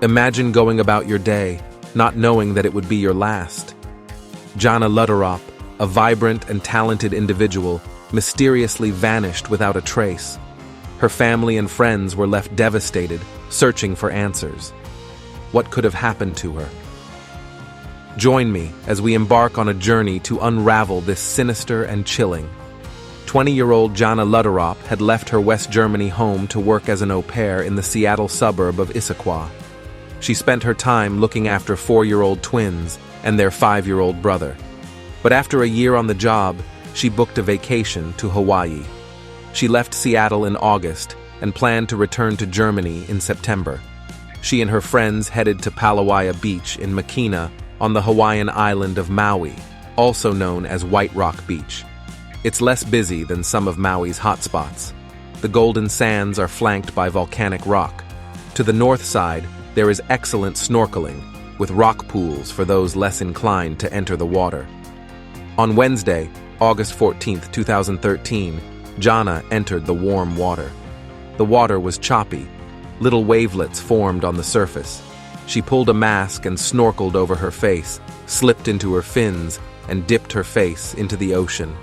Imagine going about your day, not knowing that it would be your last. Jana Lutterop, a vibrant and talented individual, mysteriously vanished without a trace. Her family and friends were left devastated, searching for answers. What could have happened to her? Join me as we embark on a journey to unravel this sinister and chilling. 20-year-old Jana Lutterop had left her West Germany home to work as an au pair in the Seattle suburb of Issaquah. She spent her time looking after 4-year-old twins and their 5-year-old brother. But after a year on the job, she booked a vacation to Hawaii. She left Seattle in August and planned to return to Germany in September. She and her friends headed to Palawaya Beach in MaKena on the Hawaiian island of Maui, also known as White Rock Beach. It's less busy than some of Maui's hotspots. The golden sands are flanked by volcanic rock. To the north side, there is excellent snorkeling, with rock pools for those less inclined to enter the water. On Wednesday, August 14, 2013, Jana entered the warm water. The water was choppy. Little wavelets formed on the surface. She pulled a mask and snorkeled over her face, slipped into her fins, and dipped her face into the ocean.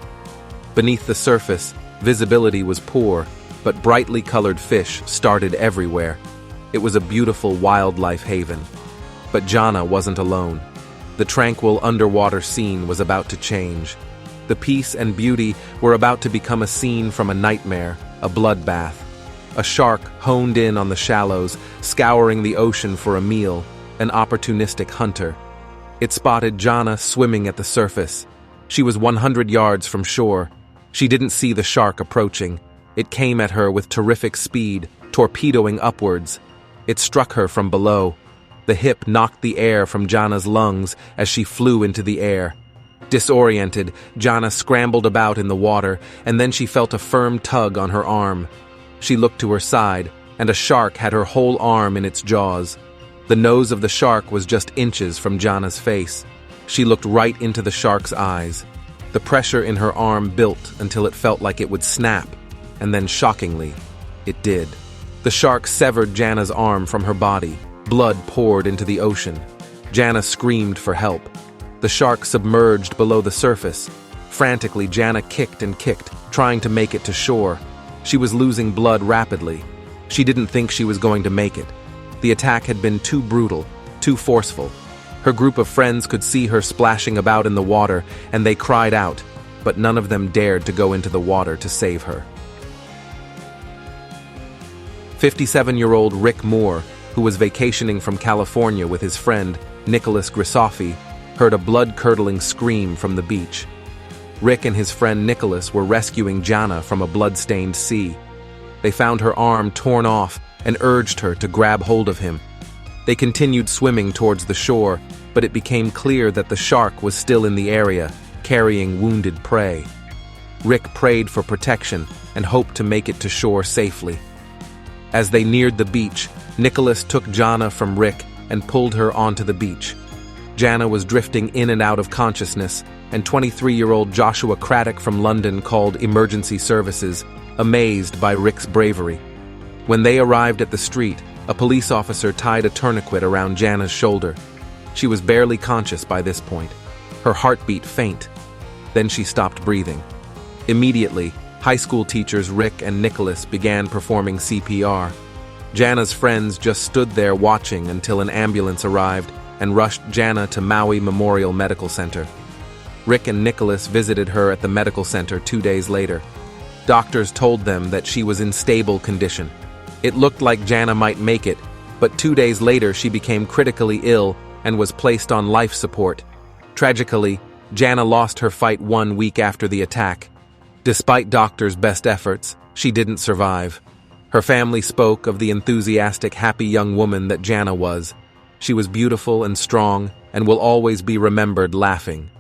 Beneath the surface, visibility was poor, but brightly colored fish started everywhere. It was a beautiful wildlife haven. But Jana wasn't alone. The tranquil underwater scene was about to change. The peace and beauty were about to become a scene from a nightmare, a bloodbath. A shark honed in on the shallows, scouring the ocean for a meal, an opportunistic hunter. It spotted Jana swimming at the surface. She was 100 yards from shore. She didn't see the shark approaching. It came at her with terrific speed, torpedoing upwards. It struck her from below. The hip knocked the air from Jana's lungs as she flew into the air. Disoriented, Jana scrambled about in the water, and then she felt a firm tug on her arm. She looked to her side, and a shark had her whole arm in its jaws. The nose of the shark was just inches from Jana's face. She looked right into the shark's eyes. The pressure in her arm built until it felt like it would snap, and then shockingly, it did. The shark severed Jana's arm from her body. Blood poured into the ocean. Jana screamed for help. The shark submerged below the surface. Frantically, Jana kicked and kicked, trying to make it to shore. She was losing blood rapidly. She didn't think she was going to make it. The attack had been too brutal, too forceful. Her group of friends could see her splashing about in the water, and they cried out, but none of them dared to go into the water to save her. 57-year-old Rick Moore, who was vacationing from California with his friend, Nicholas Grisoffi, heard a blood-curdling scream from the beach. Rick and his friend Nicholas were rescuing Jana from a blood-stained sea. They found her arm torn off and urged her to grab hold of him. They continued swimming towards the shore, but it became clear that the shark was still in the area, carrying wounded prey. Rick prayed for protection and hoped to make it to shore safely. As they neared the beach, Nicholas took Jana from Rick and pulled her onto the beach. Jana was drifting in and out of consciousness, and 23-year-old Joshua Craddock from London called emergency services, amazed by Rick's bravery. When they arrived at the street, a police officer tied a tourniquet around Jana's shoulder. She was barely conscious by this point, her heartbeat faint. Then she stopped breathing. Immediately, high school teachers Rick and Nicholas began performing CPR. Jana's friends just stood there watching until an ambulance arrived and rushed Jana to Maui Memorial Medical Center. Rick and Nicholas visited her at the medical center 2 days later. Doctors told them that she was in stable condition. It looked like Jana might make it, but 2 days later she became critically ill and was placed on life support. Tragically, Jana lost her fight 1 week after the attack. Despite doctors' best efforts, she didn't survive. Her family spoke of the enthusiastic, happy young woman that Jana was. She was beautiful and strong and will always be remembered laughing,